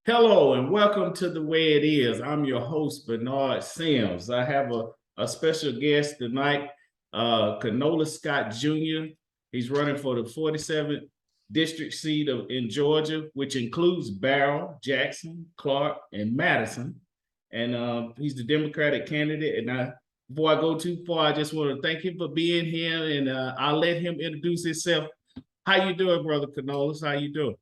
Hello and welcome to The Way It Is. I'm your host, Barnard Sims. I have a special guest tonight, Conolus Scott Jr. He's running for the 47th district seat in Georgia, which includes Barrow, Jackson, Clark, and Madison. And he's the Democratic candidate. Before I go too far, I just want to thank him for being here, and I'll let him introduce himself. How you doing, Brother Conolus? How you doing?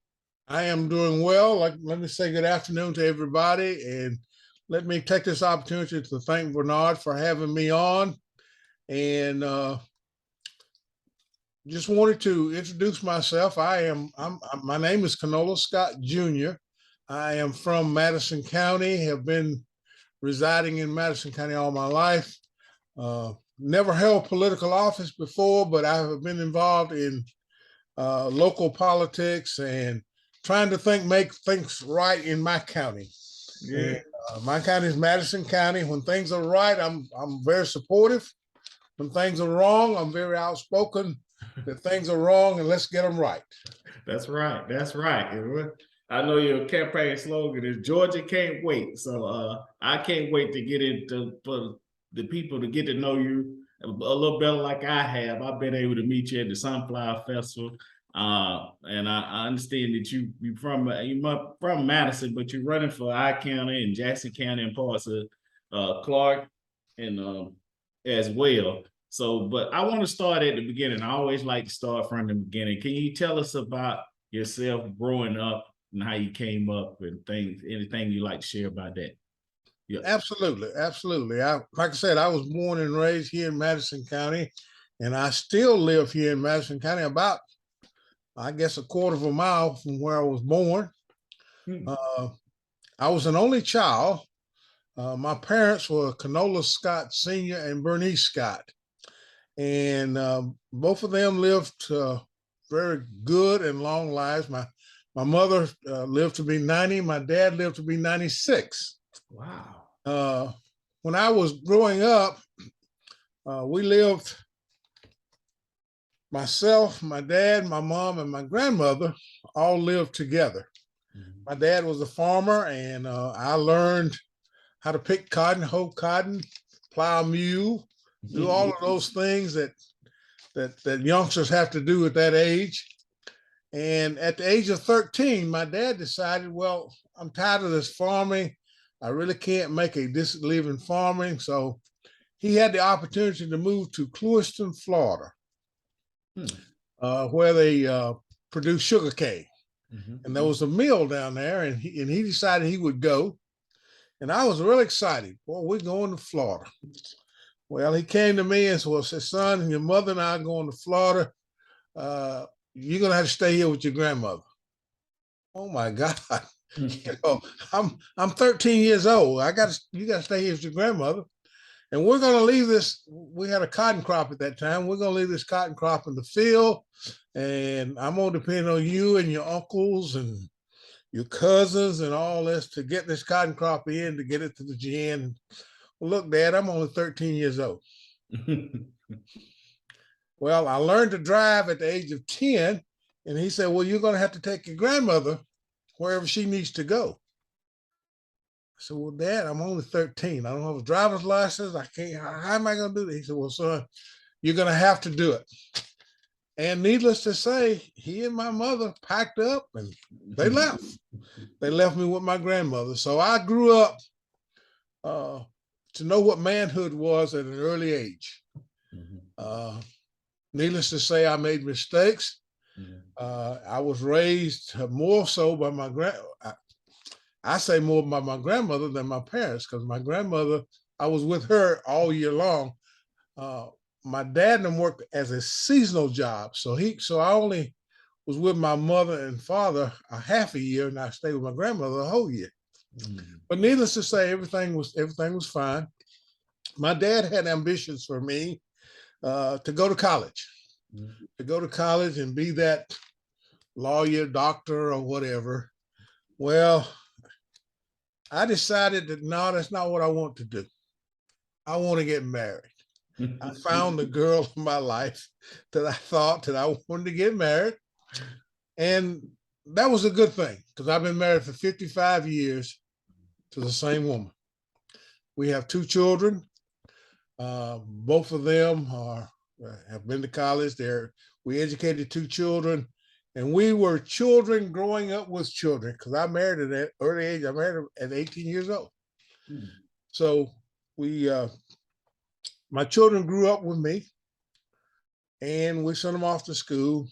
I am doing well. Let me say good afternoon to everybody, and let me take this opportunity to thank Barnard for having me on. And just wanted to introduce myself. My name is Conolus Scott Jr. I am from Madison County. Have been residing in Madison County all my life. Never held political office before, but I have been involved in local politics and trying to make things right in my county. Yeah. And, my county is Madison County. When things are right, I'm very supportive. When things are wrong, I'm very outspoken that things are wrong and let's get them right. That's right. That's right. I know your campaign slogan is Georgia can't wait. So I can't wait to get into for the people to get to know you a little better like I have. I've been able to meet you at the Sunflower Festival. And I understand that you're from Madison, but you're running for I County and Jackson County and parts of Clark and as well. So, but I want to start at the beginning. I always like to start from the beginning. Can you tell us about yourself growing up and how you came up and things, anything you like to share about that? Yeah. Absolutely. Like I said, I was born and raised here in Madison County, and I still live here in Madison County, about, I guess, a quarter of a mile from where I was born. I was an only child. My parents were Conolus Scott Sr. and Bernice Scott. And both of them lived very good and long lives. My mother lived to be 90. My dad lived to be 96. Wow. When I was growing up, we lived, myself, my dad, my mom, and my grandmother all lived together. Mm-hmm. My dad was a farmer, and I learned how to pick cotton, hoe cotton, plow a mule, do all of those things that youngsters have to do at that age. And at the age of 13, my dad decided, well, I'm tired of this farming. I really can't make a decent living farming. So he had the opportunity to move to Clewiston, Florida, where they produce sugar cane. Mm-hmm. And there was a mill down there, and he decided he would go. And I was really excited. Boy, we're going to Florida. Well, he came to me and said, son, your mother and I are going to Florida. You're going to have to stay here with your grandmother. Oh my God. You know, I'm 13 years old. You got to stay here with your grandmother. And we're going to leave this. We had a cotton crop at that time. We're going to leave this cotton crop in the field. And I'm going to depend on you and your uncles and your cousins and all this to get this cotton crop in, to get it to the gin. Well, look, Dad, I'm only 13 years old. Well, I learned to drive at the age of 10. And he said, well, you're going to have to take your grandmother wherever she needs to go. I said, well, Dad, I'm only 13. I don't have a driver's license. I can't, how am I going to do that? He said, well, son, you're going to have to do it. And needless to say, he and my mother packed up and they left. They left me with my grandmother. So I grew up to know what manhood was at an early age. Needless to say, I made mistakes. I was raised more so by I say more by my grandmother than my parents, because my grandmother, I was with her all year long. My dad and worked as a seasonal job. So I only was with my mother and father a half a year, and I stayed with my grandmother a whole year. But needless to say, everything was fine. My dad had ambitions for me to go to college, and be that lawyer, doctor, or whatever. Well, I decided that no, that's not what I want to do. I want to get married. I found the girl of my life that I thought that I wanted to get married. And that was a good thing because I've been married for 55 years to the same woman. We have 2 children. Both of them have been to college. We educated 2 children, and we were children growing up with children because I married at an early age. I married at 18 years old. So my children grew up with me, and we sent them off to school.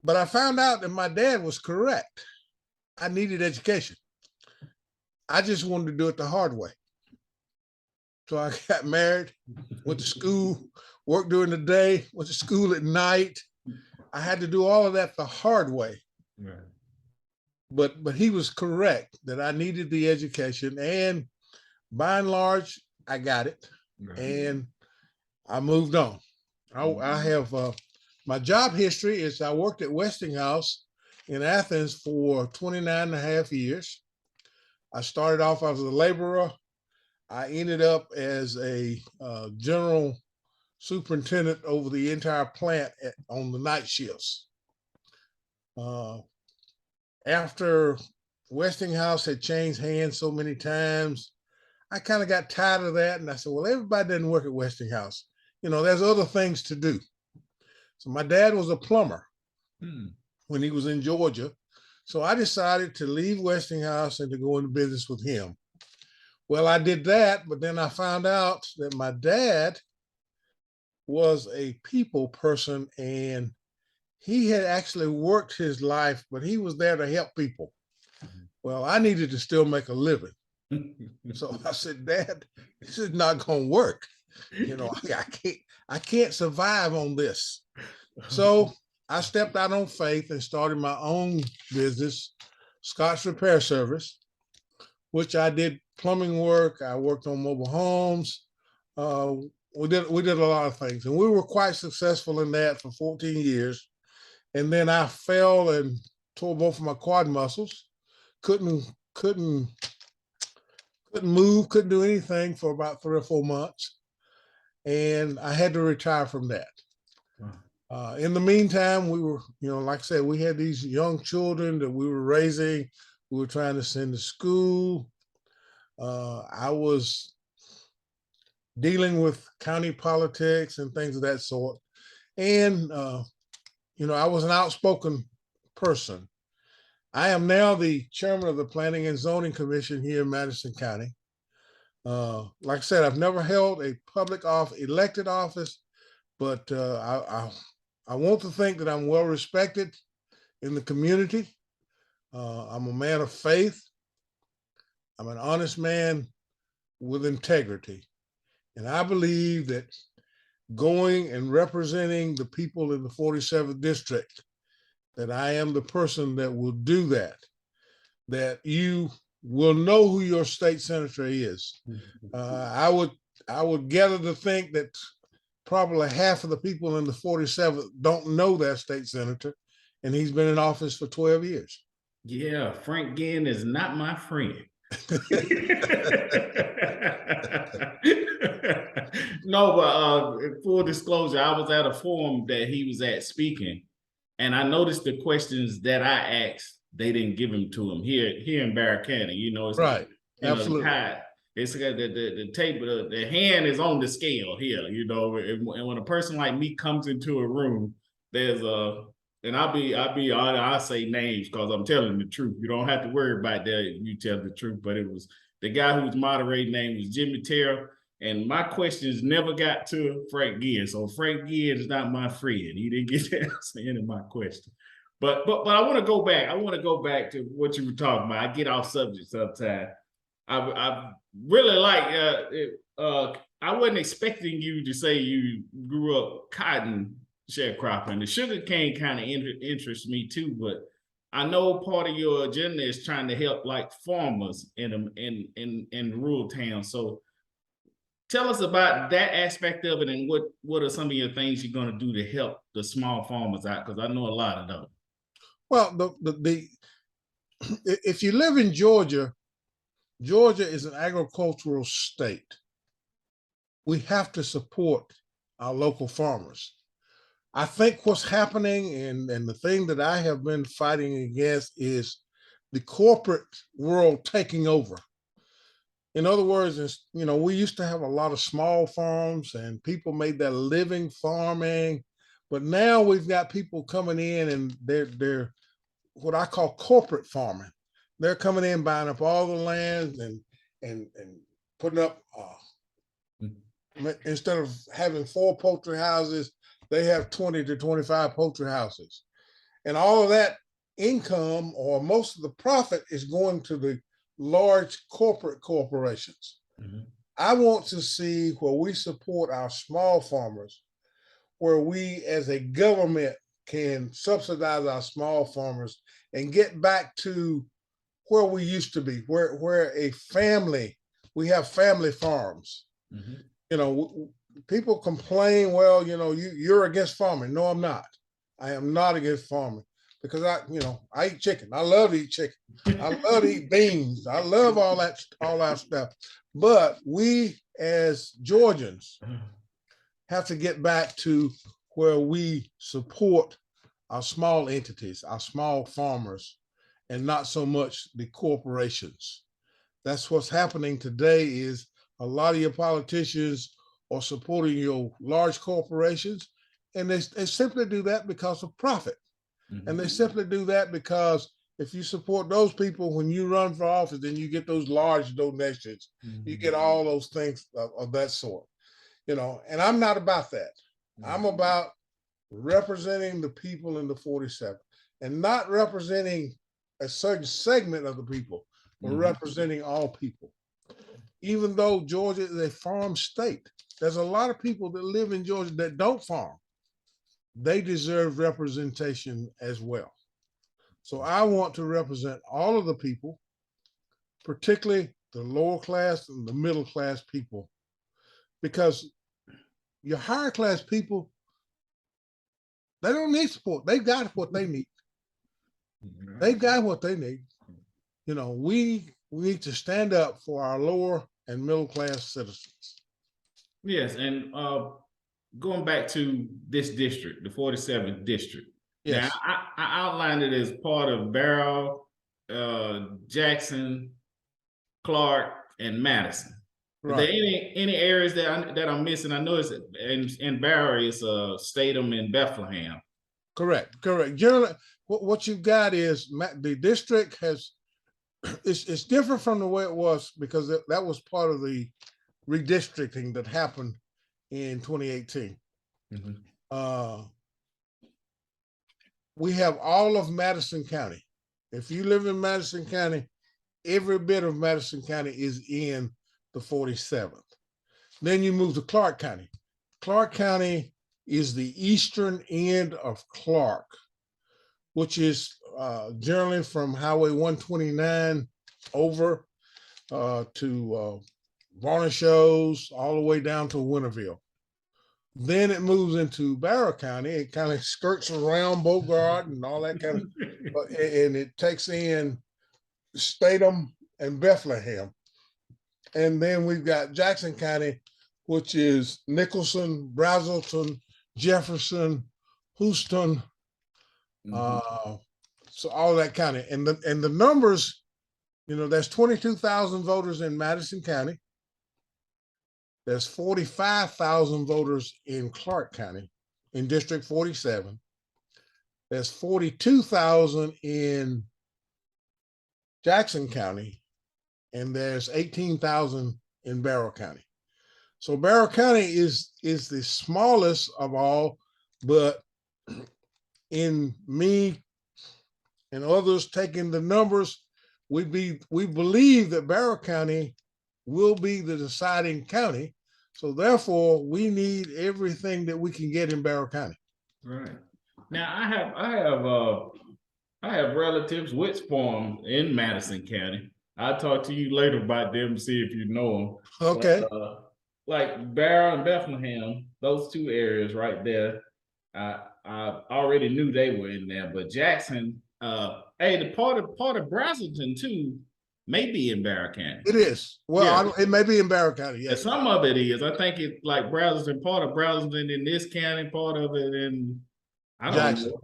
But I found out that my dad was correct. I needed education. I just wanted to do it the hard way. So I got married, went to school, worked during the day, went to school at night. I had to do all of that the hard way. Right. But he was correct that I needed the education, and by and large, I got it. Right. And I moved on. I have my job history is I worked at Westinghouse in Athens for 29 and a half years. I started off as a laborer. I ended up as a general superintendent over the entire plant on the night shifts. After Westinghouse had changed hands so many times, I kind of got tired of that. And I said, well, everybody doesn't work at Westinghouse. You know, there's other things to do. So my dad was a plumber when he was in Georgia. So I decided to leave Westinghouse and to go into business with him. Well, I did that, but then I found out that my dad was a people person, and he had actually worked his life, but he was there to help people. Well, I needed to still make a living. So I said, Dad, this is not going to work. You know, I can't survive on this. So I stepped out on faith and started my own business, Scott's Repair Service, which I did plumbing work. I worked on mobile homes. We did a lot of things, and we were quite successful in that for 14 years. And then I fell and tore both of my quad muscles. Couldn't move, couldn't do anything for about 3 or 4 months. And I had to retire from that. In the meantime, we were, you know, like I said, we had these young children that we were raising. We were trying to send to school. I was dealing with county politics and things of that sort. And, you know, I was an outspoken person. I am now the chairman of the Planning and Zoning Commission here in Madison County. Like I said, I've never held a public elected office, but I want to think that I'm well respected in the community. I'm a man of faith. I'm an honest man with integrity. And I believe that going and representing the people in the 47th district, that I am the person that will do that, that you will know who your state senator is. I would gather to think that probably half of the people in the 47th don't know their state senator, and he's been in office for 12 years. Yeah, Frank Ginn is not my friend. No, but full disclosure, I was at a forum that he was at speaking, and I noticed the questions that I asked, they didn't give them to him here in Barrett County. You know, it's right. Absolutely. It's the table, the hand is on the scale here, you know, and when a person like me comes into a room, there's and I'll say names because I'm telling the truth. You don't have to worry about that if you tell the truth. But it was the guy who was moderating, name was Jimmy Terrell, and my questions never got to Frank Ginn. So Frank Ginn is not my friend. He didn't get to answer any of my questions. But I want to go back. I want to go back to what you were talking about. I get off subject sometimes. I really like. I wasn't expecting you to say you grew up cotton sharecropping. The sugar cane kind of interests me too, but I know part of your agenda is trying to help like farmers in rural towns. So tell us about that aspect of it, and what are some of your things you're going to do to help the small farmers out? Because I know a lot of them. Well, if you live in Georgia, Georgia is an agricultural state. We have to support our local farmers. I think what's happening, and the thing that I have been fighting against, is the corporate world taking over. In other words, we used to have a lot of small farms and people made their living farming, but now we've got people coming in and they're what I call corporate farming. They're coming in, buying up all the land and putting up. Instead of having 4 poultry houses, they have 20 to 25 poultry houses, and all of that income, or most of the profit, is going to the large corporations. I want to see where we support our small farmers, where we as a government can subsidize our small farmers and get back to where we used to be, where we have family farms. People complain, well, you're against farming. No, I'm not. I am not against farming, because I eat chicken. I love to eat chicken. I love to eat beans. I love all that stuff. But we as Georgians have to get back to where we support our small entities, our small farmers, and not so much the corporations. That's what's happening today. Is a lot of your politicians are supporting your large corporations, and they simply do that because of profit. And they simply do that because if you support those people when you run for office, then you get those large donations. You get all those things of that sort, and I'm not about that. I'm about representing the people in the 47, and not representing a certain segment of the people, but representing all people. Even though Georgia is a farm state, there's a lot of people that live in Georgia that don't farm. They deserve representation as well. So I want to represent all of the people, particularly the lower class and the middle class people, because your higher class people, they don't need support. They've got what they need. They've got what they need. We need to stand up for our lower and middle class citizens. Yes, and going back to this district, the 47th district. Yes. Now, I outlined it as part of Barrow, Jackson, Clark, and Madison. Right. Are there any areas that I'm missing? I know it's in Barrow, it's Statham and Bethlehem. Correct. Generally, what you've got is the district it's different from the way it was, because that was part of the redistricting that happened in 2018. We have all of Madison County. If you live in Madison County, every bit of Madison County is in the 47th. Then you move to Clark County. Clark County is the eastern end of Clark, which is generally from Highway 129 over to Barnard Sims, all the way down to Winterville. Then it moves into Barrow County. It kind of skirts around Bogart and all that kind of, and it takes in Statham and Bethlehem. And then we've got Jackson County, which is Nicholson, Brazelton, Jefferson, Houston, so all that county. And the numbers, there's 22,000 voters in Madison County. There's 45,000 voters in Clark County, in District 47. There's 42,000 in Jackson County, and there's 18,000 in Barrow County. So Barrow County is the smallest of all, but in me and others taking the numbers, we believe that Barrow County will be the deciding county. So therefore, we need everything that we can get in Barrow County. Right. Now I have relatives with farms in Madison County. I'll talk to you later about them, see if you know them. Okay. But, like Barrow and Bethlehem, those two areas right there, I already knew they were in there. But Jackson, hey, the part of Brazelton too, maybe in Barrow County. It is. Well, Yeah. it may be in Barrow County. Yeah, Yes. some of it is. I think it's like Brazelton, part of Brazelton in this county, part of it in, I don't Jackson. know.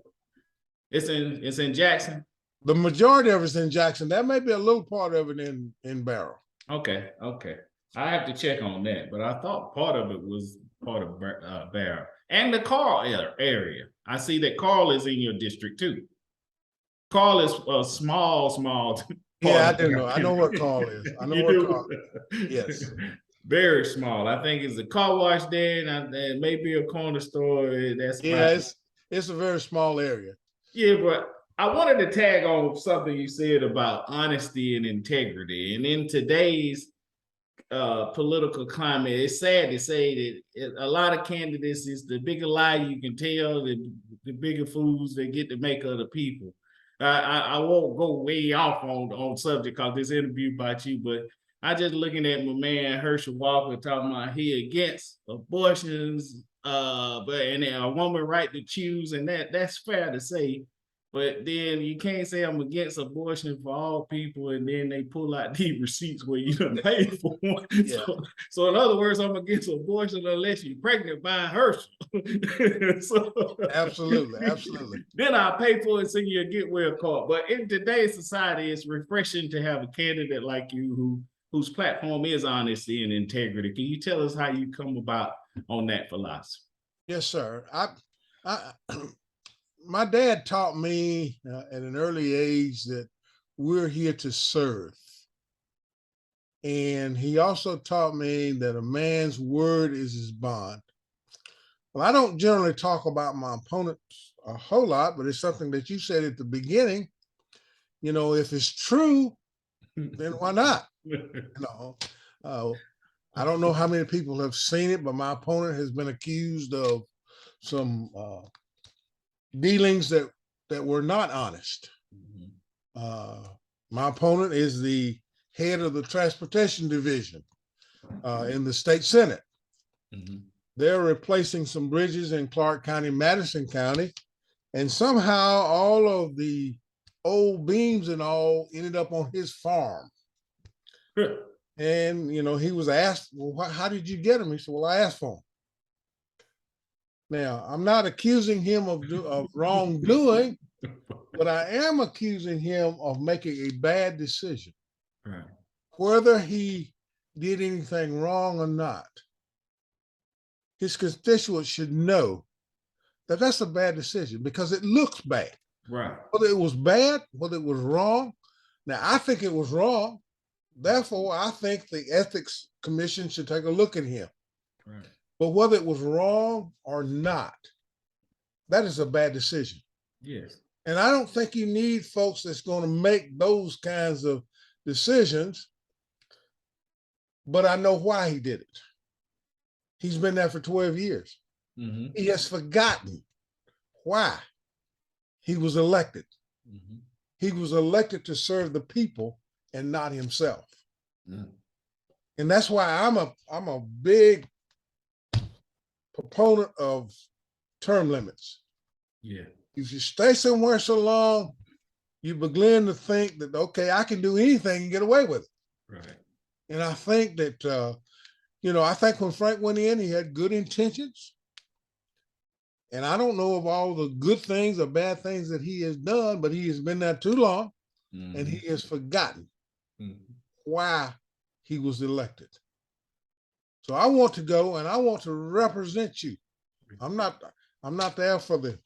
It's in Jackson. The majority of it's in Jackson. That may be a little part of it in Barrow. Okay, okay. I have to check on that, but I thought part of it was part of Barrow and the Carl area. I see that Carl is in your district too. Carl is a small. Yeah, I do know. I know what Carl is. I know what Carl is. Yes. Very small. I think it's a car wash there, and maybe a corner store. That's yeah, it's a very small area. Yeah, but I wanted to tag on something you said about honesty and integrity. And in today's political climate, it's sad to say that a lot of candidates is the bigger lie you can tell, the bigger fools they get to make other people. I won't go way off on subject because this interview about you, but I just looking at my man Herschel Walker talking about he against abortions, and a woman right to choose, and that's fair to say. But then you can't say I'm against abortion for all people, and then they pull out these receipts where you done paid for one. Yeah. So in other words, I'm against abortion unless you're pregnant by Herschel. Absolutely. Then I'll pay for it, so you get well caught. But in today's society, it's refreshing to have a candidate like you whose platform is honesty and integrity. Can you tell us how you come about on that philosophy? Yes, sir. My dad taught me at an early age that we're here to serve. And he also taught me that a man's word is his bond. Well, I don't generally talk about my opponents a whole lot, but it's something that you said at the beginning. You know, if it's true, then why not? I don't know how many people have seen it, but my opponent has been accused of some dealings that were not honest. My opponent is the head of the transportation division in the state Senate. They're replacing some bridges in Clark County, Madison County, and somehow all of the old beams and all ended up on his farm. And, you know, he was asked, well, how did you get them? He said, well, I asked for them. Now, I'm not accusing him of wrongdoing, but I am accusing him of making a bad decision. Right. Whether he did anything wrong or not, his constituents should know that that's a bad decision because it looks bad. Right. Whether it was bad, whether it was wrong. Now, I think it was wrong. Therefore, I think the Ethics Commission should take a look at him. Right. But whether it was wrong or not, that is a bad decision. Yes. And I don't think you need folks that's going to make those kinds of decisions, but I know why he did it. He's been there for 12 years. He has forgotten why he was elected. He was elected to serve the people and not himself. And that's why I'm a big proponent of term limits. Yeah. If you stay somewhere so long, you begin to think that, okay, I can do anything and get away with it. Right. And I think that, I think when Frank went in, he had good intentions. And I don't know of all the good things or bad things that he has done, but he has been there too long and he has forgotten why he was elected. So I want to go and I want to represent you. I'm not there for the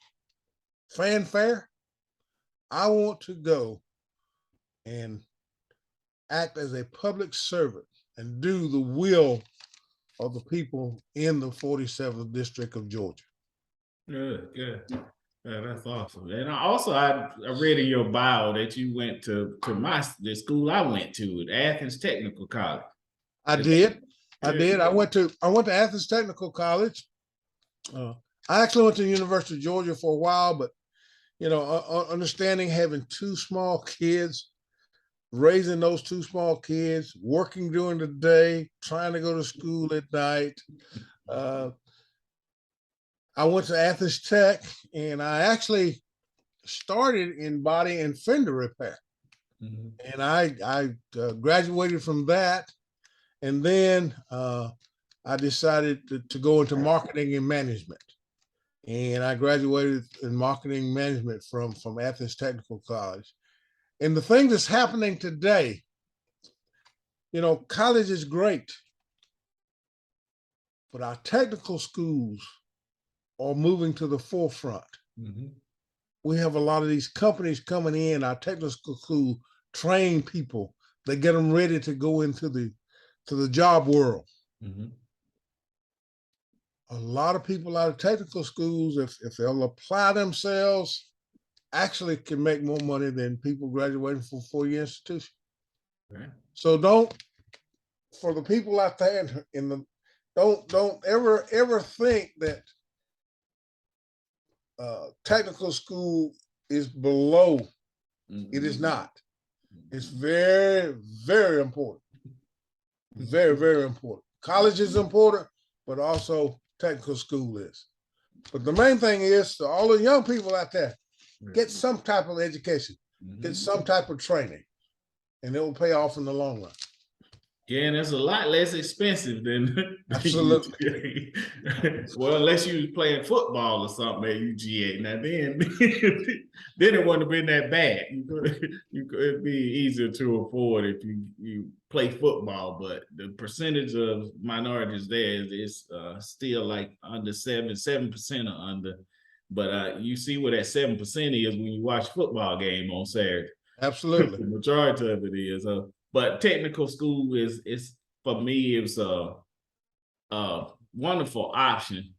fanfare. I want to go and act as a public servant and do the will of the people in the 47th District of Georgia. Good. Yeah, that's awesome. And I read in your bio that you went to the school I went to, at Athens Technical College. I did. I went to Athens Technical College. I actually went to the University of Georgia for a while, but understanding having two small kids, raising those two small kids, working during the day, trying to go to school at night. I went to Athens Tech and I actually started in body and fender repair. And I graduated from that. And then I decided to go into marketing and management. And I graduated in marketing management from Athens Technical College. And the thing that's happening today, you know, college is great, but our technical schools are moving to the forefront. We have a lot of these companies coming in, our technical school train people, they get them ready to go into the job world. A lot of people out of technical schools, if they'll apply themselves, actually can make more money than people graduating from four-year institution. Right. So for the people out there don't ever think that technical school is below. It is not. It's very, very important. Very, very important. College is important, but also technical school is. But the main thing is to all the young people out there, get some type of education, get some type of training, and it will pay off in the long run. Yeah, and it's a lot less expensive than absolutely. Well, unless you was playing football or something at UGA. Now then it wouldn't have been that bad. It'd be easier to afford if you play football, but the percentage of minorities there is still like under 7% or under. But you see what that 7% is when you watch a football game on Saturday. Absolutely. The majority of it is. But technical school is for me, it was a wonderful option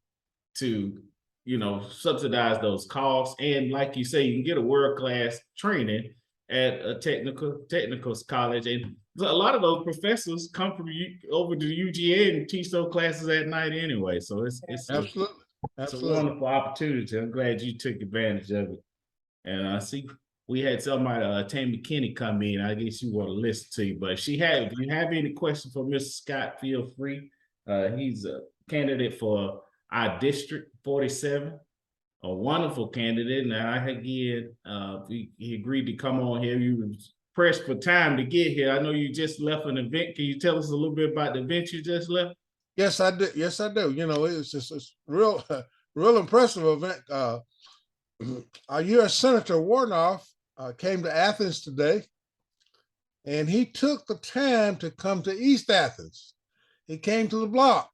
to, you know, subsidize those costs. And like you say, you can get a world-class training at a technical college. And a lot of those professors come from over to UGA and teach those classes at night anyway. So it's absolutely. It's a wonderful opportunity. I'm glad you took advantage of it. And I see we had somebody, Tammy Kinney, come in. I guess you want to listen to you, but if you have any questions for Mr. Scott, feel free. He's a candidate for our District 47, a wonderful candidate. And he agreed to come on here. You was pressed for time to get here. I know you just left an event. Can you tell us a little bit about the event you just left? Yes, I do. Yes, I do. You know, it's just a real impressive event. Our U.S. Senator Warnoff came to Athens today, and he took the time to come to East Athens. He came to the block,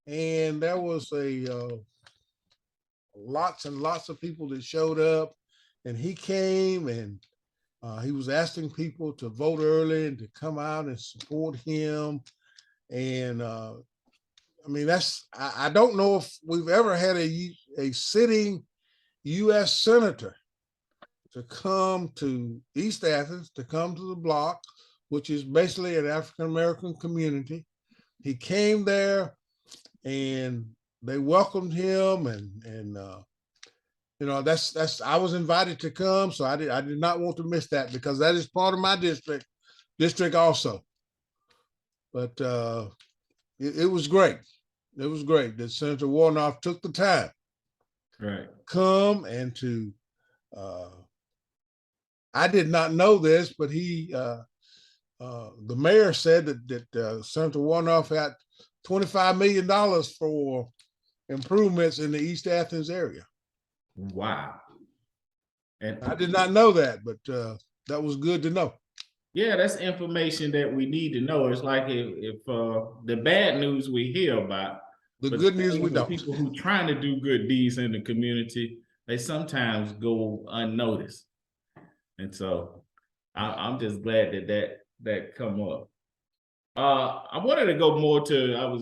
and there was lots and lots of people that showed up, and he came and he was asking people to vote early and to come out and support him. And I mean, I don't know if we've ever had a sitting U.S. Senator to come to East Athens, to come to the block, which is basically an African-American community. He came there and they welcomed him, and you know, that's I was invited to come, so I did not want to miss that, because that is part of my district also. But it was great. It was great that Senator Warnoff took the time, right, come and to. I did not know this, but the mayor said that Senator Warnoff had $25 million for improvements in the East Athens area. Wow. And I did not know that, but that was good to know. Yeah, that's information that we need to know. It's like if the bad news we hear about, the good news we don't. People who trying to do good deeds in the community, they sometimes go unnoticed. And so I'm just glad that come up. I wanted to go more to,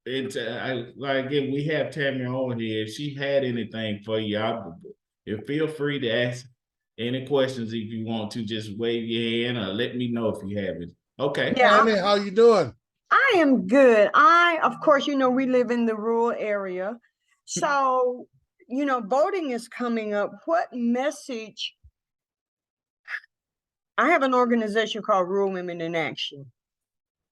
again, we have Tammy on here. If she had anything for you, feel free to ask any questions if you want to. Just wave your hand or let me know if you have it. Okay. Yeah. Tammy, how you doing? I am good. Of course, you know, we live in the rural area. So, you know, voting is coming up. What message? I have an organization called Rural Women in Action.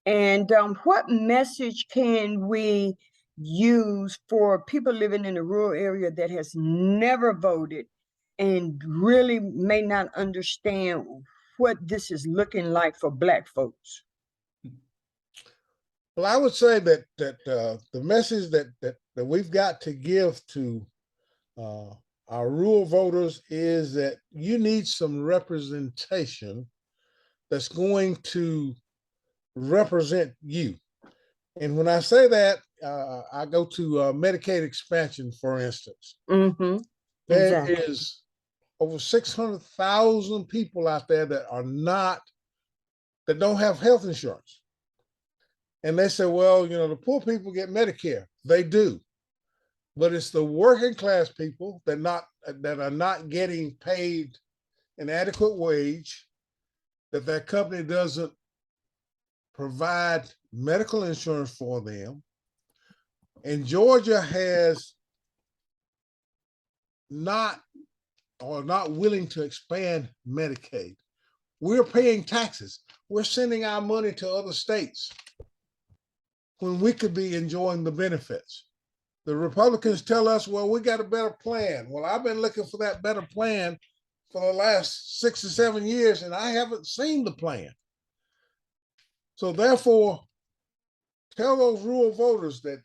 And what message can we use for people living in the rural area that has never voted and really may not understand what this is looking like for Black folks? Well, I would say that the message that we've got to give to our rural voters is that you need some representation that's going to represent you. And when I say that, I go to Medicaid expansion, for instance. Mm-hmm. There Exactly. is over 600,000 people out there that don't have health insurance. And they say, well, the poor people get Medicare. They do. But it's the working class people that are not getting paid an adequate wage, that company doesn't provide medical insurance for them. And Georgia has not willing to expand Medicaid. We're paying taxes. We're sending our money to other states when we could be enjoying the benefits. The Republicans tell us, well, we got a better plan. Well, I've been looking for that better plan for the last 6 or 7 years, and I haven't seen the plan. So therefore, tell those rural voters that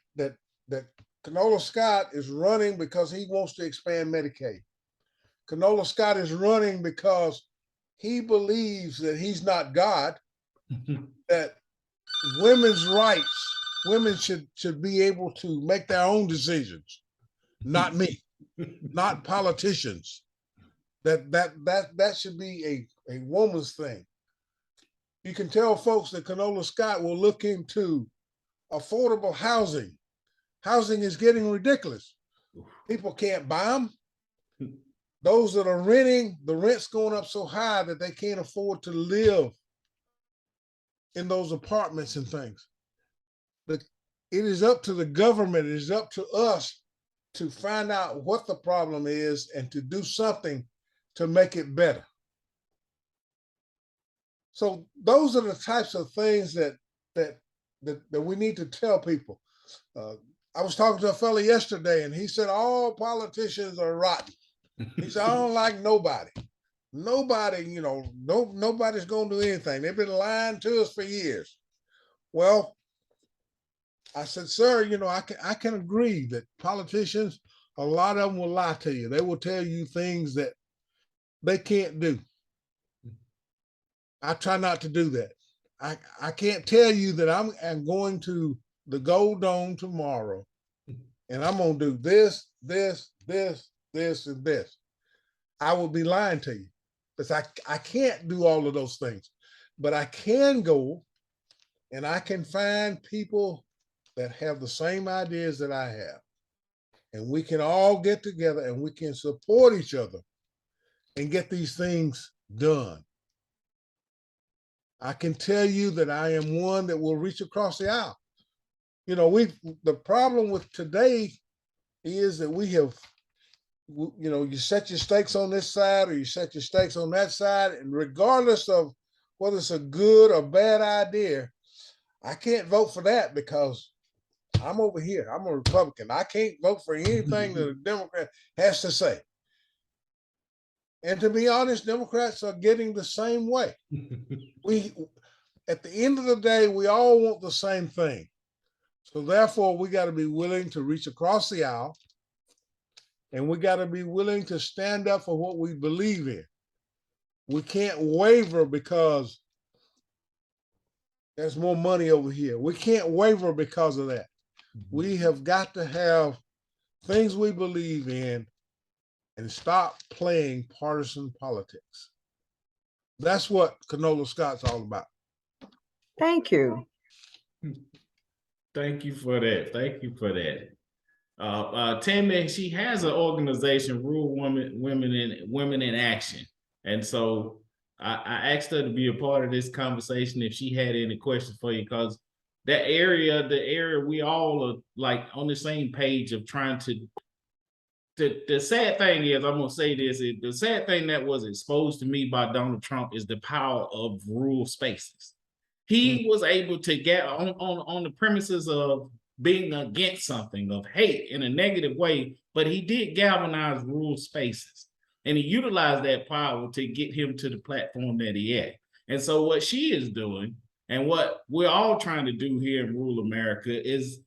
Conolus Scott is running because he wants to expand Medicaid. Conolus Scott is running because he believes that he's not God, that women's rights, women should be able to make their own decisions, not me, not politicians. That should be a woman's thing. You can tell folks that Conolus Scott will look into affordable housing. Housing is getting ridiculous. People can't buy them. Those that are renting, the rent's going up so high that they can't afford to live in those apartments and things. But it is up to the government, it is up to us to find out what the problem is and to do something to make it better. So those are the types of things that we need to tell people. I was talking to a fellow yesterday and he said, all politicians are rotten. He said, I don't like nobody. Nobody, nobody's going to do anything. They've been lying to us for years. Well, I said, sir, I can agree that politicians, a lot of them will lie to you. They will tell you things that they can't do. I try not to do that. I can't tell you that I'm going to the Gold Dome tomorrow and I'm going to do this, and this. I will be lying to you because I can't do all of those things, but I can go and I can find people that have the same ideas that I have. And we can all get together and we can support each other and get these things done. I can tell you that I am one that will reach across the aisle. The problem with today is that we have, you set your stakes on this side or you set your stakes on that side, and regardless of whether it's a good or bad idea, I can't vote for that because I'm over here. I'm a Republican. I can't vote for anything that a Democrat has to say. And to be honest, Democrats are getting the same way. At the end of the day, we all want the same thing. So therefore, we got to be willing to reach across the aisle, and we got to be willing to stand up for what we believe in. We can't waver because there's more money over here. We can't waver because of that. We have got to have things we believe in and stop playing partisan politics. That's what Conolus Scott's all about. Thank you. Thank you for that. Thank you for that. Tammy, she has an organization, Rural Women in Action. And so I asked her to be a part of this conversation if she had any questions for you, because the area we all are like on the same page of trying to. The sad thing is, I'm gonna say this: the sad thing that was exposed to me by Donald Trump is the power of rural spaces. He was able to get on the premises of being against something, of hate in a negative way, but he did galvanize rural spaces. and he utilized that power to get him to the platform that he had. And so what she is doing, and what we're all trying to do here in rural America, is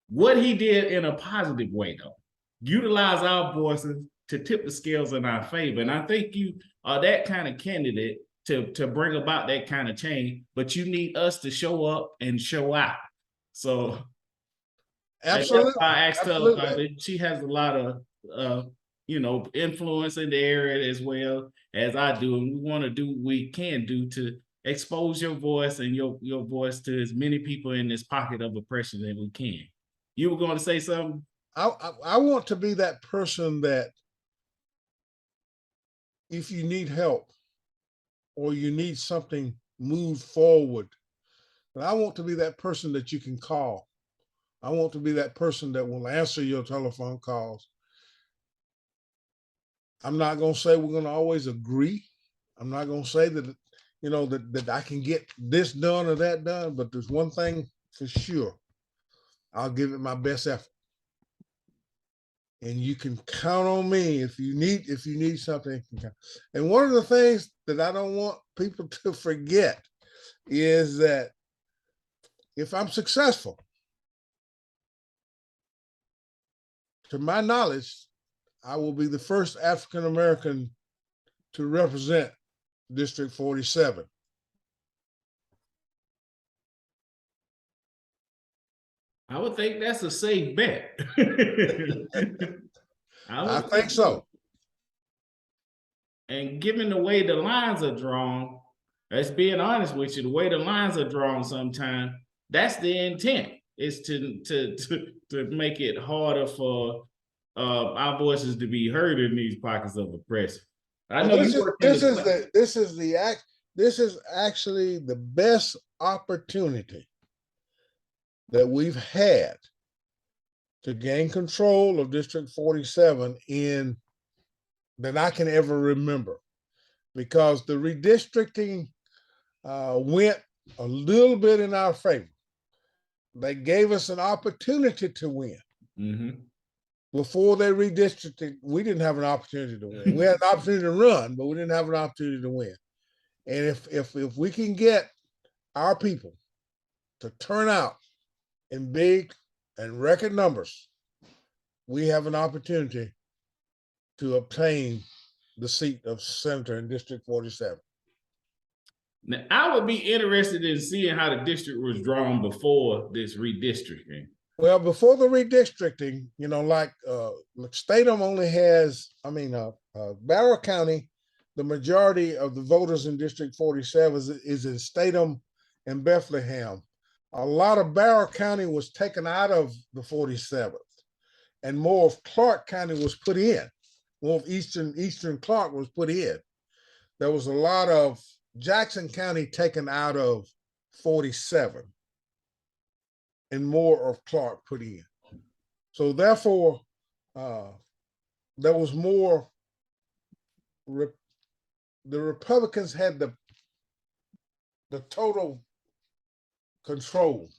what he did in a positive way, though. Utilize our voices to tip the scales in our favor. And I think you are that kind of candidate to bring about that kind of change, but you need us to show up and show out. So Absolutely. that's why I asked her about Absolutely. it. She has a lot of influence in the area as well as I do. And we want to do what we can do to expose your voice and your voice to as many people in this pocket of oppression that we can. You were going to say something? I want to be that person that if you need help or you need something moved forward, and I want to be that person that you can call. I want to be that person that will answer your telephone calls. I'm not going to say we're going to always agree. I'm not going to say that, that I can get this done or that done, but there's one thing for sure. I'll give it my best effort. And you can count on me if you need something. And one of the things that I don't want people to forget is that if I'm successful, to my knowledge, I will be the first African American to represent District 47. I would think that's a safe bet. I think so. And given the way the lines are drawn, let's being honest with you, the way the lines are drawn sometimes, that's the intent, is to make it harder for our voices to be heard in these pockets of oppression. I know this is actually the best opportunity that we've had to gain control of District 47 that I can ever remember, because the redistricting went a little bit in our favor. They gave us an opportunity to win. Mm-hmm. Before they redistricted, we didn't have an opportunity to win. We had an opportunity to run, but we didn't have an opportunity to win. And if we can get our people to turn out in big and record numbers, we have an opportunity to obtain the seat of senator in District 47. Now, I would be interested in seeing how the district was drawn before this redistricting. Well, before the redistricting, Statham only has, Barrow County, the majority of the voters in District 47 is in Statham and Bethlehem. A lot of Barrow County was taken out of the 47th, and more of Clark County was put in. More of Eastern Clark was put in. There was a lot of Jackson County taken out of 47, and more of Clark put in. So therefore, there was more. The Republicans had the total control.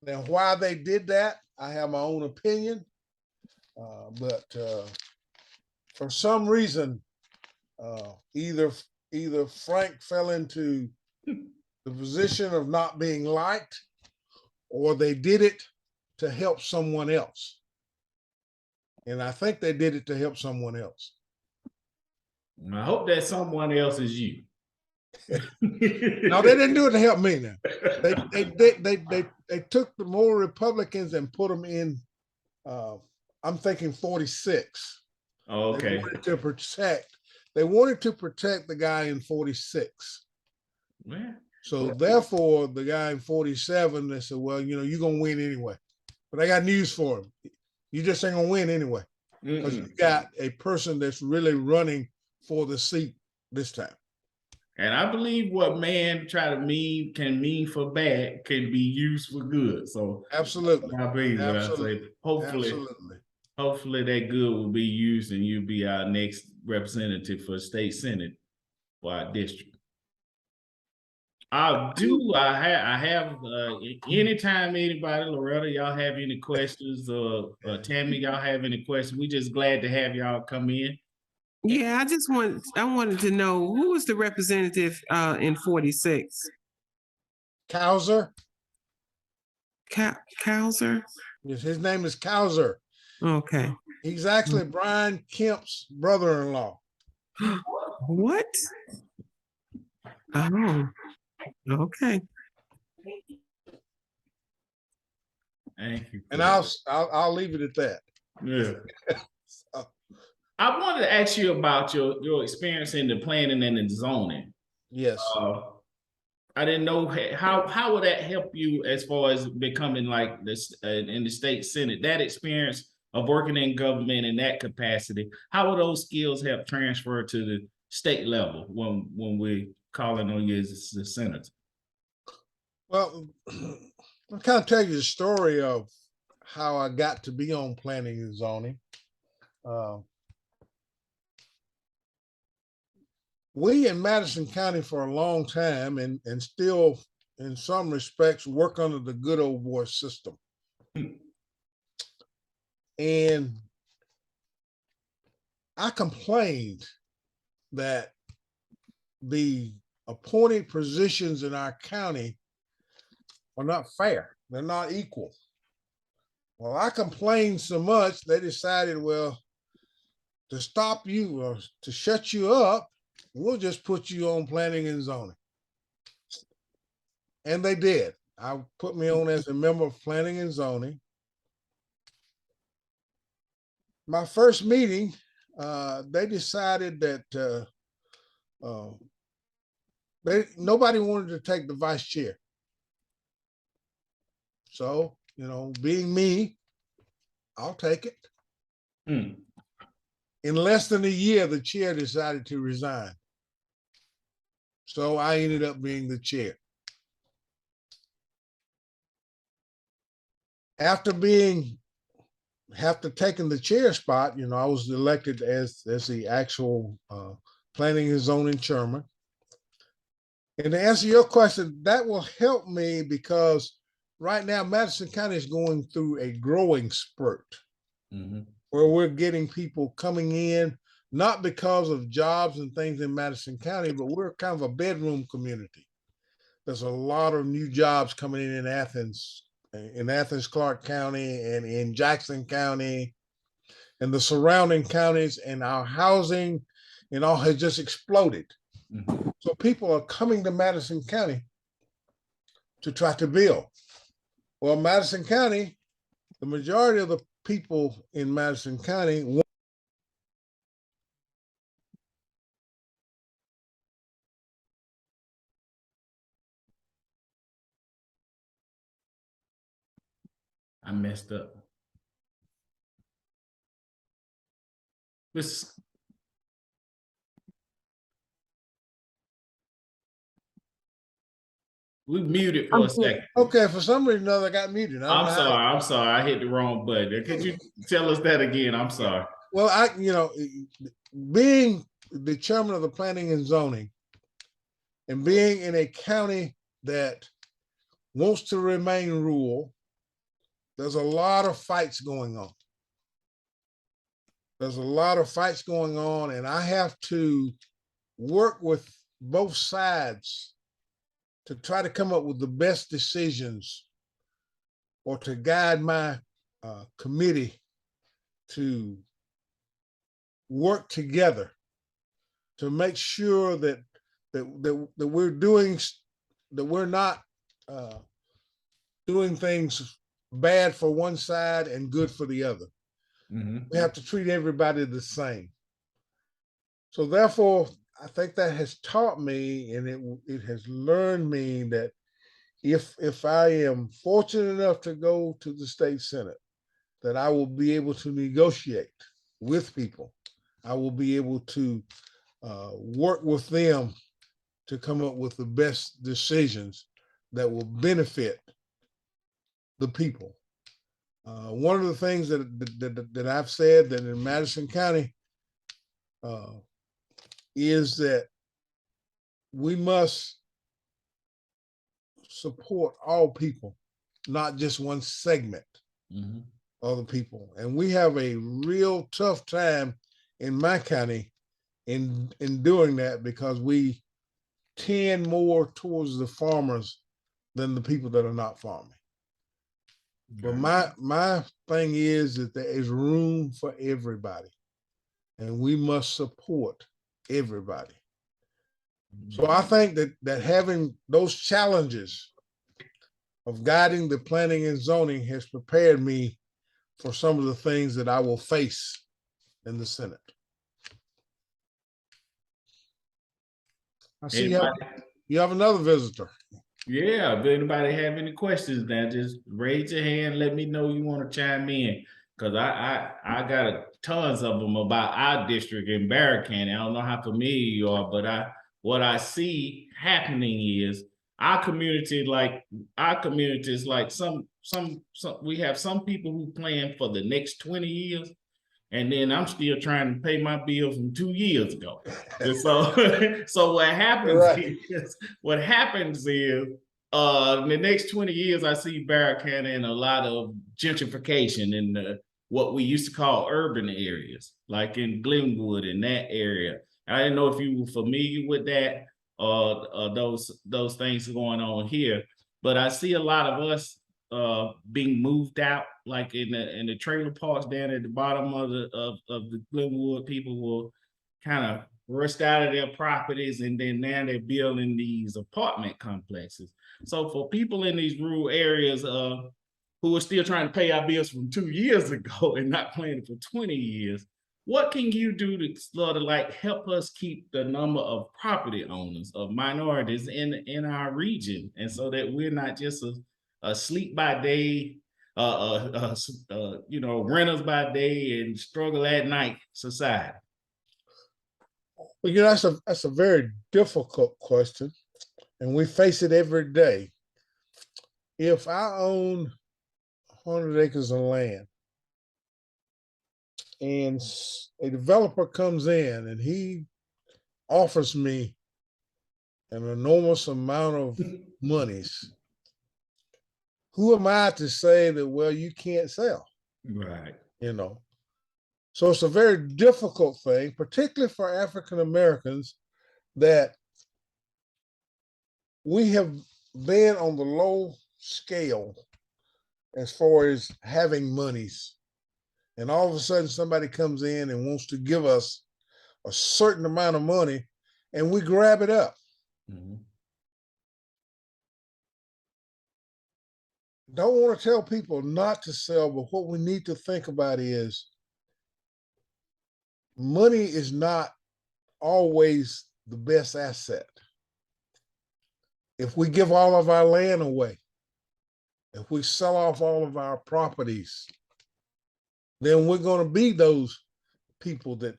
Now, why they did that, I have my own opinion, but for some reason, either Frank fell into the position of not being liked, or they did it to help someone else. And I think they did it to help someone else. I hope that someone else is you. No, they didn't do it to help me now. They took the more Republicans and put them in, I'm thinking 46. Oh, okay. They wanted to protect the guy in 46. Man. So therefore, the guy in 47, they said, well, you're going to win anyway. But I got news for him. You just ain't going to win anyway. Because you got a person that's really running for the seat this time. And I believe what man can mean for bad can be used for good. So absolutely. I believe what I say. Hopefully that good will be used and you'll be our next representative for state senate for our district. I have anytime anybody, Loretta, y'all have any questions, or Tammy, y'all have any questions, we just glad to have y'all come in. Yeah, I wanted to know who was the representative in 46? Cowser. Cowser? Yes, his name is Cowser. Okay. He's actually Brian Kemp's brother-in-law. What? Oh, okay. Thank you. And I'll leave it at that. Yeah. I wanted to ask you about your experience in the planning and the zoning. Yes. I didn't know how would that help you as far as becoming like this in the state senate. That experience of working in government in that capacity, how will those skills help transfer to the state level when we're calling on you as the senator? Well, I'll kind of tell you the story of how I got to be on planning and zoning. We in Madison County for a long time and still in some respects work under the good old boy system. And I complained that the appointed positions in our county are not fair. They're not equal. Well, I complained so much, they decided, well, to stop you or to shut you up, we'll just put you on planning and zoning. And they did. I put me on as a member of planning and zoning. My first meeting, they decided that nobody wanted to take the vice chair. So, being me, I'll take it. In less than a year, the chair decided to resign. So I ended up being the chair. After taking the chair spot, I was elected as the actual planning and zoning chairman. And to answer your question, that will help me because right now Madison County is going through a growing spurt where we're getting people coming in, not because of jobs and things in Madison County, but we're kind of a bedroom community. There's a lot of new jobs coming in Athens, Clark County and in Jackson County and the surrounding counties, and our housing and all has just exploded. So people are coming to Madison County to try to build. Well, Madison County, the majority of the people in Madison County I messed up. We muted for a second. Okay, for some reason or other, I got muted. I'm sorry. I hit the wrong button. Could you tell us that again? I'm sorry. Well, being the chairman of the planning and zoning and being in a county that wants to remain rural, there's a lot of fights going on. And I have to work with both sides to try to come up with the best decisions or to guide my committee to work together to make sure that we're not doing things bad for one side and good for the other. We have to treat everybody the same. So therefore, I think that has taught me, and it has learned me that if I am fortunate enough to go to the state senate, that I will be able to negotiate with people. I will be able to work with them to come up with the best decisions that will benefit the people. One of the things that I've said that in Madison County is that we must support all people, not just one segment of the people. And we have a real tough time in my county in doing that because we tend more towards the farmers than the people that are not farming. But my thing is that there is room for everybody, and we must support everybody. So I think that having those challenges of guiding the planning and zoning has prepared me for some of the things that I will face in the Senate. I see you have another visitor. Yeah, if anybody have any questions now, just raise your hand, let me know you want to chime in. Cause I got tons of them about our district in Barrett County. I don't know how familiar you are, but what I see happening is our community is like some we have some people who plan for the next 20 years. And then I'm still trying to pay my bills from 2 years ago. And so what happens is in the next 20 years, I see Barrett County in a lot of gentrification in what we used to call urban areas, like in Glenwood, in that area. I didn't know if you were familiar with that, those things going on here, but I see a lot of us being moved out, like in the trailer parks down at the bottom of the Glenwood. People will kind of rust out of their properties, and then now they're building these apartment complexes. So for people in these rural areas who are still trying to pay our bills from 2 years ago and not planning for 20 years, what can you do to sort of like help us keep the number of property owners, of minorities in our region, and so that we're not just a sleep by day, renters by day and struggle at night society? Well, that's a very difficult question, and we face it every day. If I own 100 acres of land and a developer comes in and he offers me an enormous amount of monies, who am I to say that, well, you can't sell? Right. So it's a very difficult thing, particularly for African Americans, that we have been on the low scale as far as having monies. And all of a sudden somebody comes in and wants to give us a certain amount of money and we grab it up. Mm-hmm. Don't want to tell people not to sell, but what we need to think about is money is not always the best asset. If we give all of our land away, if we sell off all of our properties, then we're going to be those people that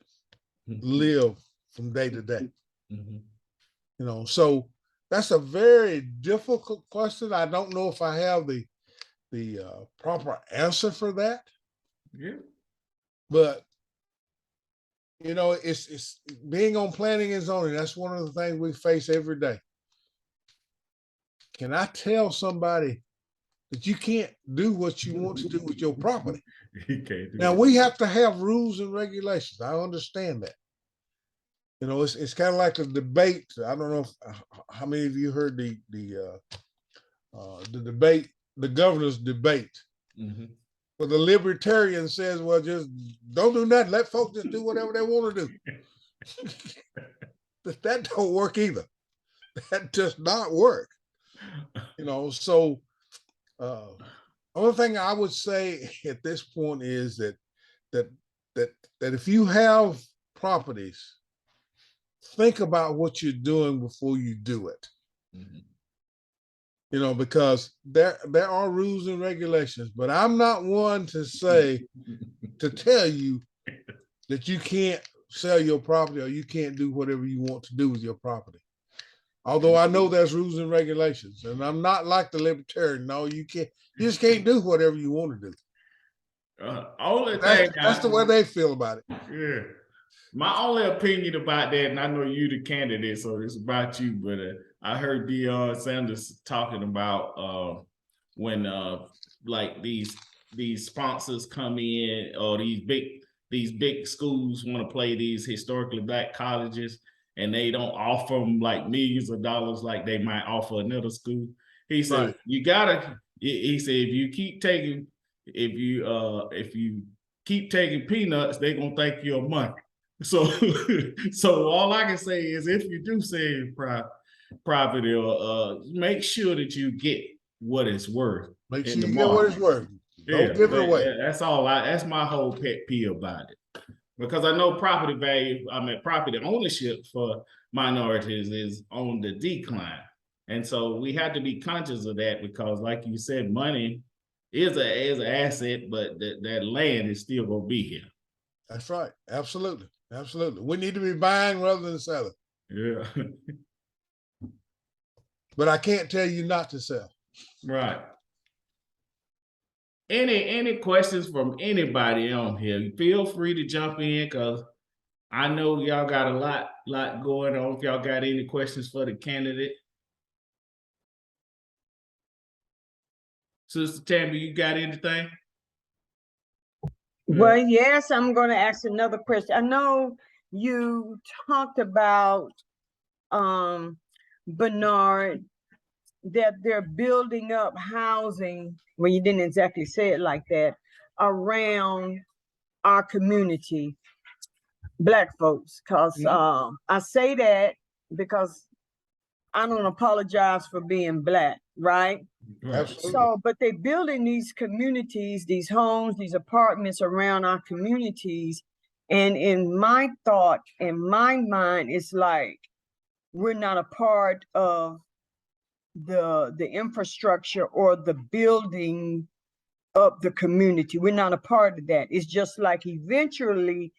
live from day to day. Mm-hmm. So that's a very difficult question. I don't know if I have the proper answer for that. Yeah. But it's being on planning and zoning. That's one of the things we face every day. Can I tell somebody that you can't do what you want to do with your property? Now we have to have rules and regulations. I understand that. It's kind of like a debate. I don't know how many of you heard the debate, the governor's debate. Mm-hmm. But the libertarian says, well, just don't do nothing. Let folks just do whatever they want to do. That don't work either. That does not work. So only thing I would say at this point is that if you have properties, think about what you're doing before you do it. Mm-hmm. Because there are rules and regulations, but I'm not one to tell you that you can't sell your property or you can't do whatever you want to do with your property. Although I know there's rules and regulations, and I'm not like the libertarian. No, you can't. You just can't do whatever you want to do. That's the way they feel about it. Yeah. My only opinion about that, and I know you the candidate, so it's about you, but I heard Deion Sanders talking about when like these sponsors come in, or these these big schools want to play these historically black colleges, and they don't offer them like millions of dollars like they might offer another school. He said, Right. you gotta, he said, if you keep taking peanuts, they're gonna think you're money. So so all I can say is if you do save property, or make sure that you get what it's worth. Make in sure the you get what it's market. worth. Don't give it away. That's all. That's my whole pet peeve about it. Because I know property value, property ownership for minorities is on the decline. And so we have to be conscious of that, because like you said, money is an asset, but that land is still gonna be here. That's right. Absolutely. Absolutely. We need to be buying rather than selling. Yeah. But I can't tell you not to sell. Right. Any questions from anybody on here? Feel free to jump in, because I know y'all got a lot going on. If y'all got any questions for the candidate. Sister Tammy, you got anything? Well, yes, I'm going to ask another question. I know you talked about Barnard, that they're building up housing, well, you didn't exactly say it like that, around our community, Black folks, because I say that because I don't apologize for being Black, right? Absolutely. So, but they're building these communities, these homes, these apartments around our communities. And in my thought, in my mind, it's like we're not a part of the infrastructure or the building of the community. We're not a part of that. It's just like eventually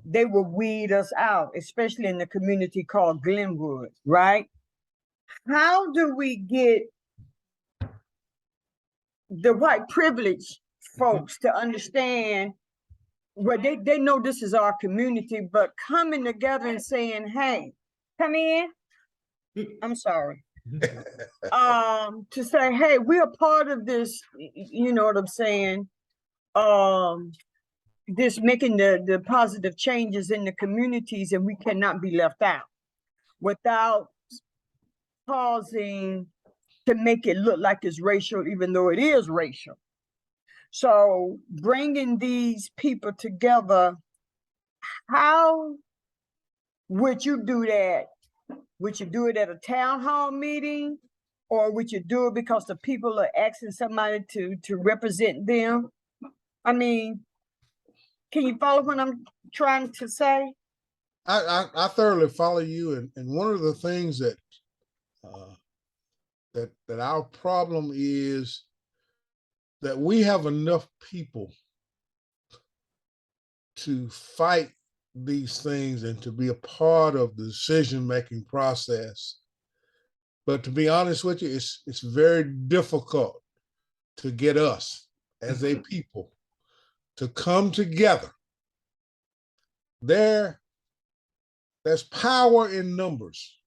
they will weed us out, especially in the community called Glenwood, right? How do we get the white privileged folks to understand, well, they know this is our community, but coming together and saying, hey, come in. I'm sorry. To say, hey, we're part of this, you know what I'm saying? This making the positive changes in the communities, and we cannot be left out without causing to make it look like it's racial, even though it is racial. So bringing these people together, how would you do that? Would you do it at a town hall meeting, or would you do it because the people are asking somebody to represent them? I mean, can you follow what I'm trying to say? I thoroughly follow you, and one of the things that that our problem is that we have enough people to fight these things and to be a part of the decision-making process. But to be honest with you, it's very difficult to get us as a people to come together. There's power in numbers.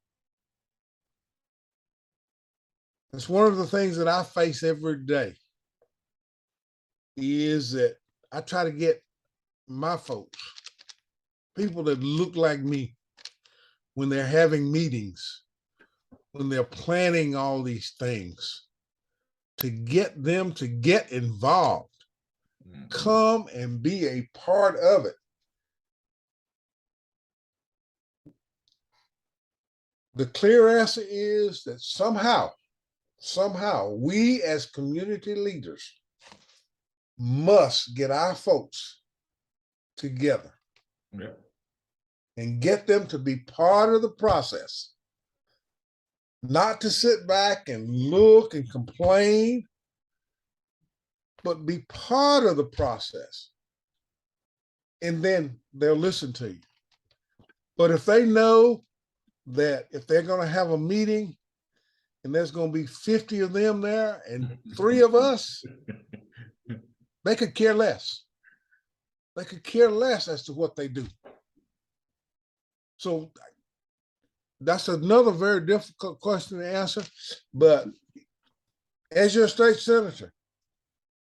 It's one of the things that I face every day, is that I try to get my folks, people that look like me, when they're having meetings, when they're planning all these things, to get them to get involved, come and be a part of it. The clear answer is that somehow we as community leaders must get our folks together and get them to be part of the process, not to sit back and look and complain, but be part of the process. And then they'll listen to you. But if they know that if they're going to have a meeting and there's going to be 50 of them there and 3 of us, they could care less. They could care less as to what they do. So that's another very difficult question to answer. But as your state senator,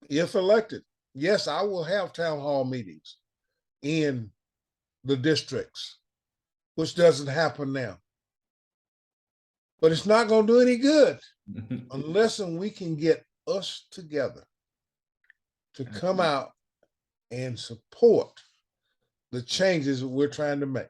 if elected, yes, I will have town hall meetings. in the districts, which doesn't happen now. But it's not going to do any good unless we can get us together to come out and support the changes that we're trying to make.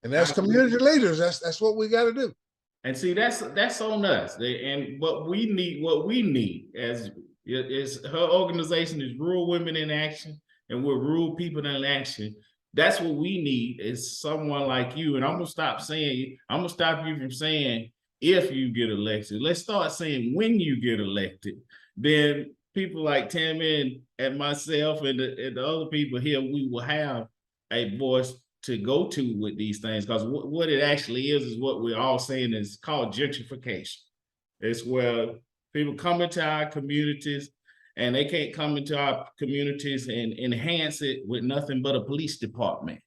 And as community leaders, that's what we got to do. And see, that's on us. And what we need as is her organization is Rural Women in Action, and we're Rural People in Action. That's what we need is someone like you. And I'm gonna stop you from saying if you get elected. Let's start saying when you get elected. Then people like Tammy and myself and the other people here, we will have a voice to go to with these things, because what it actually is what we're all saying is called gentrification. It's where people come into our communities and they can't come into our communities and enhance it with nothing but a police department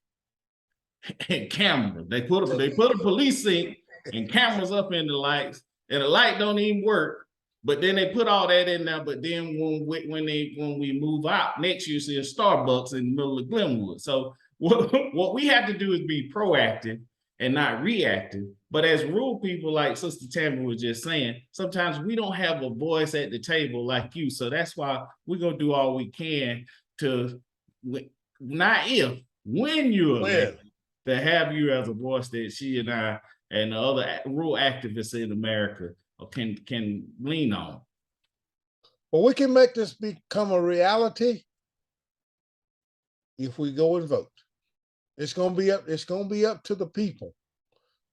and cameras. They put a police seat and cameras up in the lights, and the light don't even work. But then they put all that in there. But then when we move out next, you see a Starbucks in the middle of Glenwood. So what we have to do is be proactive and not reactive. But as rural people, like Sister Tammy was just saying, sometimes we don't have a voice at the table like you. So that's why we're going to do all we can to, not if, when you're elected, to have you as a voice that she and I and the other rural activists in America can lean on. Well, we can make this become a reality if we go and vote. It's going to be up to the people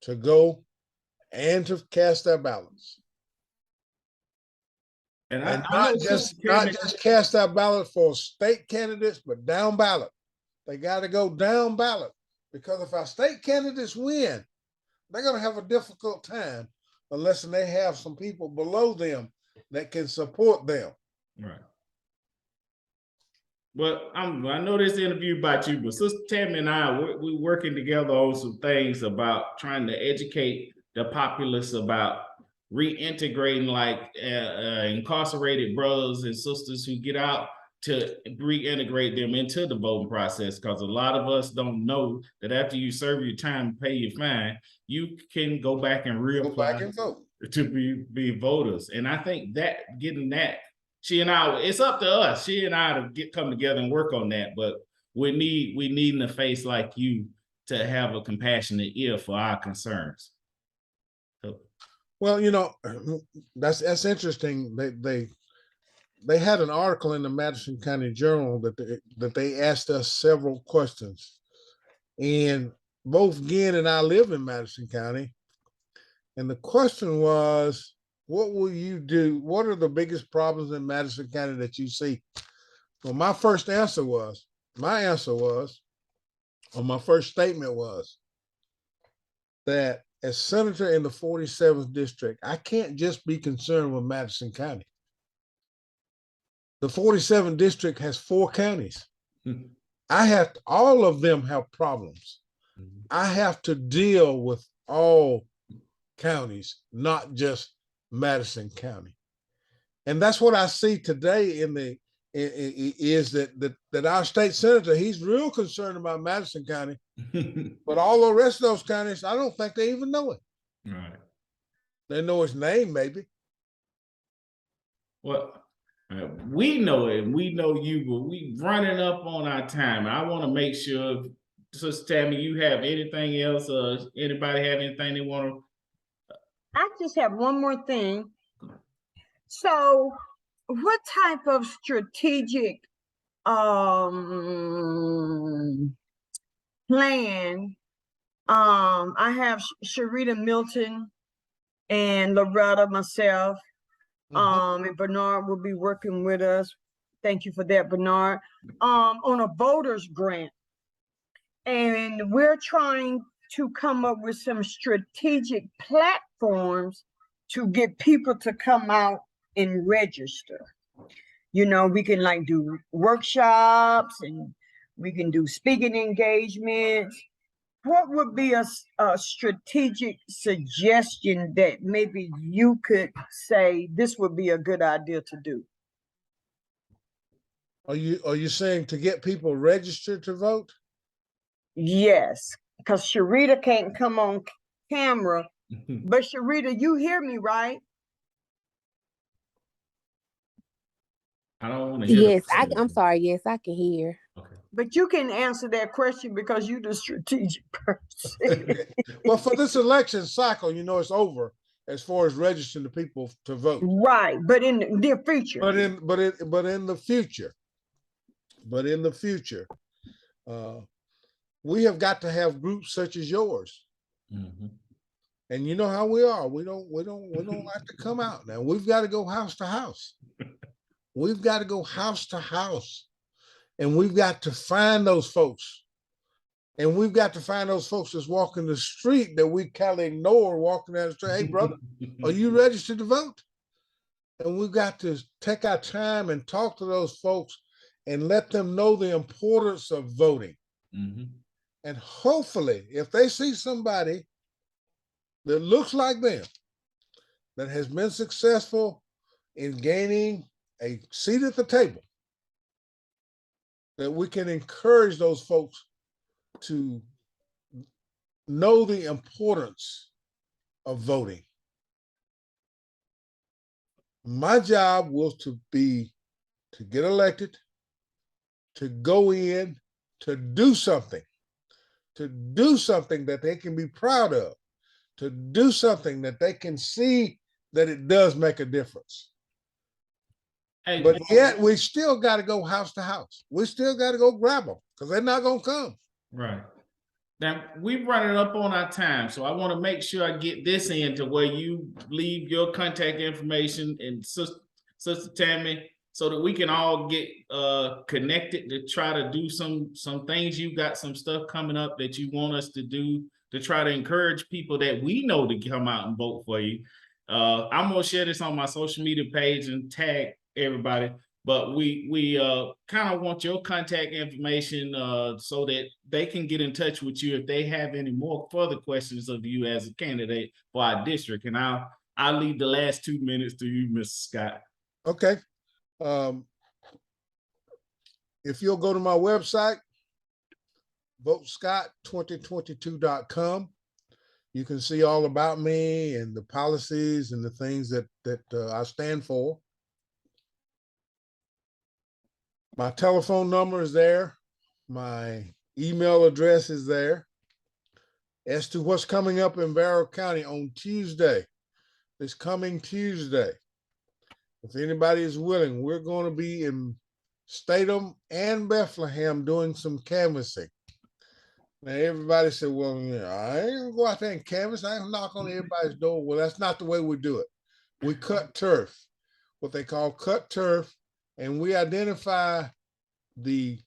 to go and to cast their ballots. And not just cast their ballot for state candidates, but down ballot. They got to go down ballot, because if our state candidates win, they're going to have a difficult time unless they have some people below them that can support them. Right. Well, I know this interview about you, but Sister Tammy and I, we're working together on some things about trying to educate the populace about reintegrating like incarcerated brothers and sisters who get out, to reintegrate them into the voting process, because a lot of us don't know that after you serve your time and pay your fine, you can go back and reapply to be voters. And I think that getting that, she and I, it's up to us, she and I, to come together and work on that. But we need a face like you to have a compassionate ear for our concerns. So. Well, you know, that's interesting. They had an article in the Madison County Journal that they asked us several questions, and both Ginn and I live in Madison County, and the question was, what will you do? What are the biggest problems in Madison County that you see? Well, my first statement was, that as senator in the 47th district, I can't just be concerned with Madison County. The 47th district has 4 counties. All of them have problems. I have to deal with all counties, not just Madison County. And that's what I see today is that our state senator, he's real concerned about Madison County, but all the rest of those counties, I don't think they even know it. Right. They know his name, maybe. Well, we know it, and we know you, but we running up on our time. I want to make sure, Sister Tammy, you have anything else, anybody have anything they want to? I just have one more thing. So what type of strategic plan, I have Sharita Milton and Loretta, myself, and Barnard will be working with us. Thank you for that, Barnard, on a voters grant. And we're trying to come up with some strategic platforms to get people to come out and register. You know, we can like do workshops and we can do speaking engagements. What would be a strategic suggestion that maybe you could say this would be a good idea to do? Are you saying to get people registered to vote? Yes, because Sharita can't come on camera. But Sharita, you hear me, right? I don't want to hear. Yes, I'm sorry. Yes, I can hear. Okay. But you can answer that question because you're the strategic person. Well, for this election cycle, you know, it's over as far as registering the people to vote. Right, but in the near future. But in the future, we have got to have groups such as yours. Mm-hmm. And you know how we are. We don't like to come out. Now we've got to go house to house. We've got to go house to house. And we've got to find those folks. And we've got to find those folks that's walking the street that we kind of ignore walking down the street. Hey, brother, are you registered to vote? And we've got to take our time and talk to those folks and let them know the importance of voting. Mm-hmm. And hopefully, if they see somebody that looks like them, that has been successful in gaining a seat at the table, that we can encourage those folks to know the importance of voting. My job was to get elected, to go in, to do something that they can be proud of, to do something that they can see that it does make a difference. Hey, but yet we still got to go house to house. We still got to go grab them because they're not going to come. Right. Now, we're running up on our time, so I want to make sure I get this in to where you leave your contact information and Sister Tammy, so that we can all get connected to try to do some things. You've got some stuff coming up that you want us to do to try to encourage people that we know to come out and vote for you. I'm going to share this on my social media page and tag everybody. But we kind of want your contact information so that they can get in touch with you if they have any more further questions of you as a candidate for our district. And I'll leave the last 2 minutes to you, Mr. Scott. Okay. If you'll go to my website, votescott2022.com, you can see all about me and the policies and the things that I stand for. My telephone number is there. My email address is there. As to what's coming up in Barrow County on Tuesday, this coming Tuesday, if anybody is willing, we're going to be in Statham and Bethlehem doing some canvassing. Now, everybody said, well, yeah, I ain't going to go out there and canvass. I ain't knock on everybody's door. Well, that's not the way we do it. We cut turf, what they call cut turf. And we identify the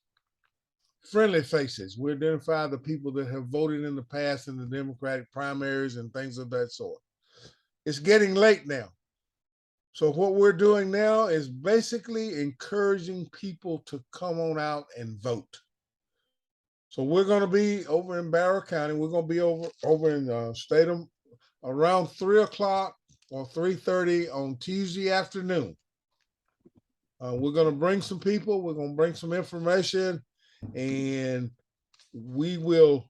friendly faces. We identify the people that have voted in the past in the Democratic primaries and things of that sort. It's getting late now. So what we're doing now is basically encouraging people to come on out and vote. So we're going to be over in Barrow County. We're going to be over in Statham around 3 o'clock or 3:30 on Tuesday afternoon. We're going to bring some people, we're going to bring some information, and we will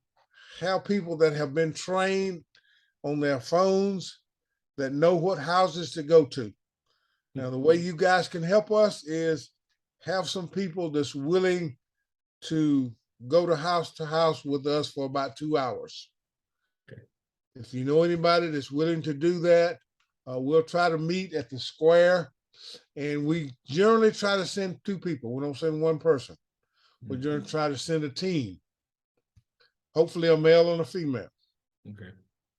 have people that have been trained on their phones that know what houses to go to. Now, the way you guys can help us is have some people that's willing to go to house with us for about 2 hours. Okay. If you know anybody that's willing to do that, we'll try to meet at the square. And we generally try to send 2 people. We don't send one person. We generally try to send a team. Hopefully a male and a female. Okay.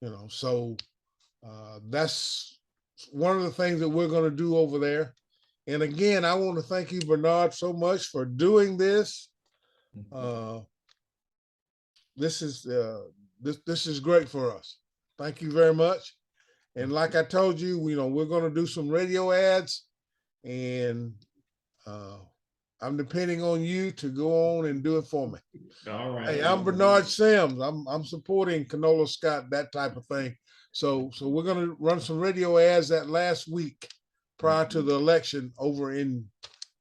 You know, so that's one of the things that we're going to do over there. And again, I want to thank you, Barnard, so much for doing this. This is great for us. Thank you very much. And like I told you, you know, we're going to do some radio ads. And I'm depending on you to go on and do it for me. All right. Hey, I'm Barnard Sims. I'm supporting Conolus Scott, that type of thing. So we're going to run some radio ads that last week prior to the election over in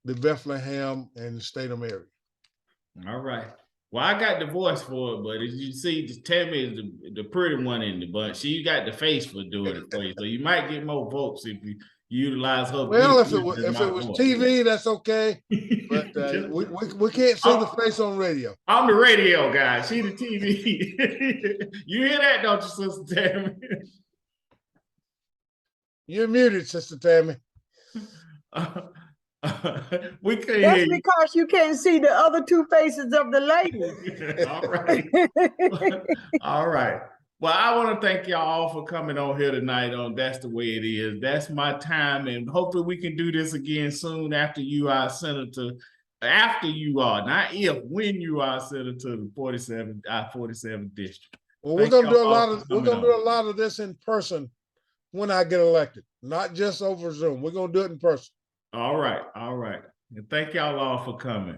the Bethlehem and the Statham area. All right. Well, I got the voice for it, but as you see, Tammy is the pretty one in the bunch. She got the face for doing it for you, so you might get more votes if you utilize her. Well, if it was TV, that's okay. But we can't see the face on radio. I'm the radio guy. She the TV. You hear that, don't you, Sister Tammy? You're muted, Sister Tammy. We can't That's hear you. because you can't see the other two faces of the lady. All right. All right. Well, I want to thank y'all all for coming on here tonight on That's the Way It Is. That's my time, and hopefully we can do this again soon after you are senator. After you are, not if, when you are senator to the 47th district. Well, we're gonna do a lot of this in person when I get elected, not just over Zoom. We're gonna do it in person. All right, all right. And thank y'all all for coming.